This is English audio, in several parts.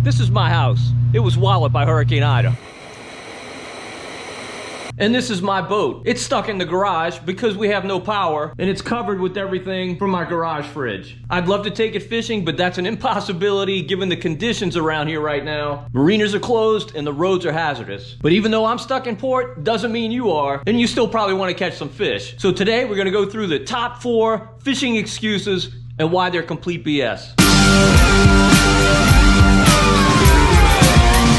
This is my house. It was walloped by Hurricane Ida. And this is my boat. It's stuck in the garage because we have no power, and it's covered with everything from my garage fridge. I'd love to take it fishing, but that's an impossibility given the conditions around here right now. Marinas are closed and the roads are hazardous. But even though I'm stuck in port, doesn't mean you are, and you still probably want to catch some fish. So today we're gonna go through the top 4 fishing excuses and why they're complete BS.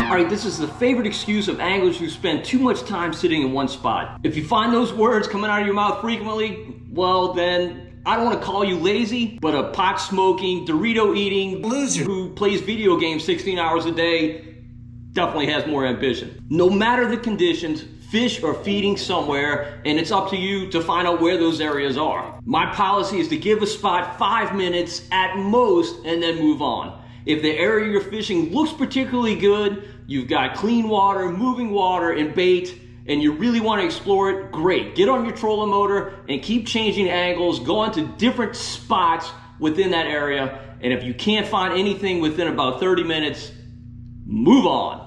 Alright, this is the favorite excuse of anglers who spend too much time sitting in one spot. If you find those words coming out of your mouth frequently, well then, I don't want to call you lazy, but a pot-smoking, Dorito-eating loser who plays video games 16 hours a day definitely has more ambition. No matter the conditions, fish are feeding somewhere, and it's up to you to find out where those areas are. My policy is to give a spot 5 minutes at most and then move on. If the area you're fishing looks particularly good, you've got clean water, moving water, and bait, and you really want to explore it, great. Get on your trolling motor and keep changing angles, go on to different spots within that area, and if you can't find anything within about 30 minutes, move on.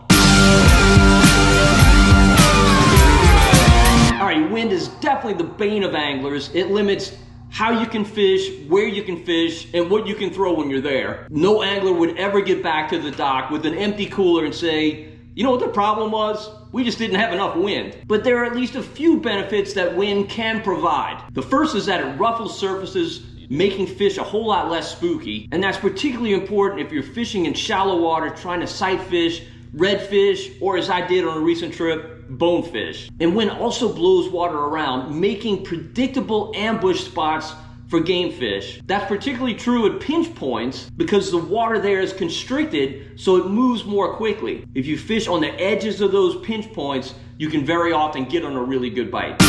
Alright, wind is definitely the bane of anglers. It limits how you can fish, where you can fish, and what you can throw when you're there. No angler would ever get back to the dock with an empty cooler and say, you know what the problem was? We just didn't have enough wind. But there are at least a few benefits that wind can provide. The first is that it ruffles surfaces, making fish a whole lot less spooky. And that's particularly important if you're fishing in shallow water, trying to sight fish, redfish, or as I did on a recent trip, bonefish. And wind also blows water around, making predictable ambush spots for game fish. That's particularly true at pinch points because the water there is constricted, so it moves more quickly. If you fish on the edges of those pinch points, you can very often get on a really good bite.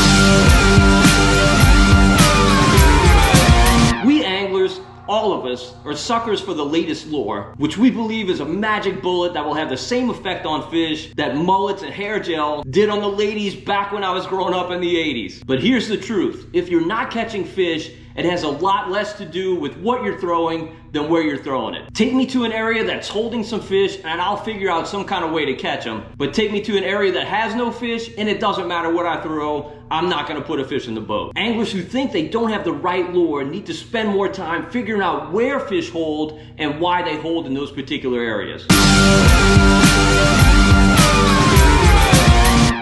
We anglers, all of us, are suckers for the latest lure, which we believe is a magic bullet that will have the same effect on fish that mullets and hair gel did on the ladies back when I was growing up in the 80s. But here's the truth. If you're not catching fish, it has a lot less to do with what you're throwing than where you're throwing it. Take me to an area that's holding some fish and I'll figure out some kind of way to catch them. But take me to an area that has no fish and it doesn't matter what I throw, I'm not gonna put a fish in the boat. Anglers who think they don't have the right lure need to spend more time figuring out where fish hold and why they hold in those particular areas.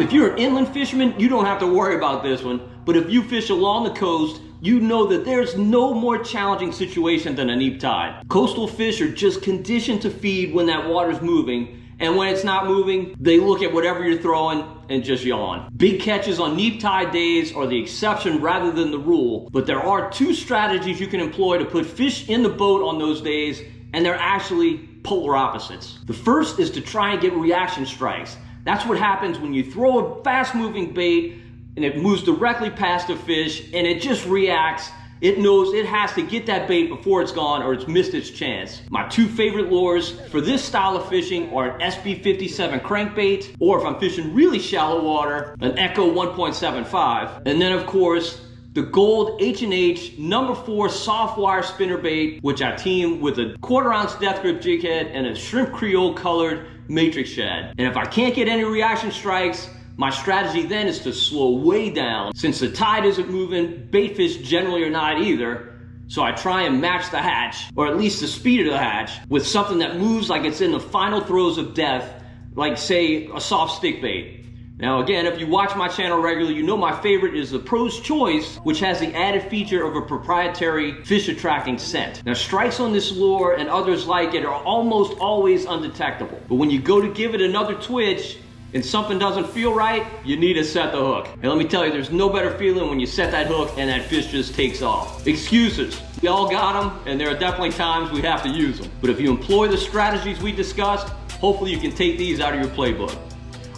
If you're an inland fisherman, you don't have to worry about this one. But if you fish along the coast, you know that there's no more challenging situation than a neap tide. Coastal fish are just conditioned to feed when that water's moving, and when it's not moving, they look at whatever you're throwing and just yawn. Big catches on neap tide days are the exception rather than the rule, but there are 2 strategies you can employ to put fish in the boat on those days, and they're actually polar opposites. The first is to try and get reaction strikes. That's what happens when you throw a fast-moving bait and it moves directly past a fish and it just reacts. It knows it has to get that bait before it's gone or it's missed its chance. My 2 favorite lures for this style of fishing are an SB57 crankbait, or if I'm fishing really shallow water, an Echo 1.75. And then of course, the gold H&H number 4 soft wire spinnerbait, which I team with a 1/4 ounce death grip jig head and a shrimp creole colored matrix shad. And if I can't get any reaction strikes, my strategy then is to slow way down. Since the tide isn't moving, bait fish generally are not either, so I try and match the hatch, or at least the speed of the hatch, with something that moves like it's in the final throes of death, like say a soft stick bait. Now again, if you watch my channel regularly, you know my favorite is the Pro's Choice, which has the added feature of a proprietary fish attracting scent. Now strikes on this lure and others like it are almost always undetectable. But when you go to give it another twitch, and something doesn't feel right, you need to set the hook. And let me tell you, there's no better feeling when you set that hook and that fish just takes off. Excuses. We all got them, and there are definitely times we have to use them. But if you employ the strategies we discussed, hopefully you can take these out of your playbook.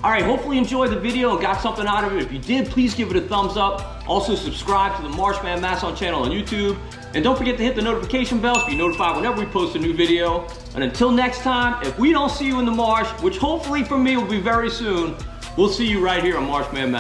All right, hopefully you enjoyed the video and got something out of it. If you did, please give it a thumbs up. Also subscribe to the Marsh Man channel on YouTube. And don't forget to hit the notification bell so you're notified whenever we post a new video. And until next time, if we don't see you in the marsh, which hopefully for me will be very soon, we'll see you right here on Marsh Man.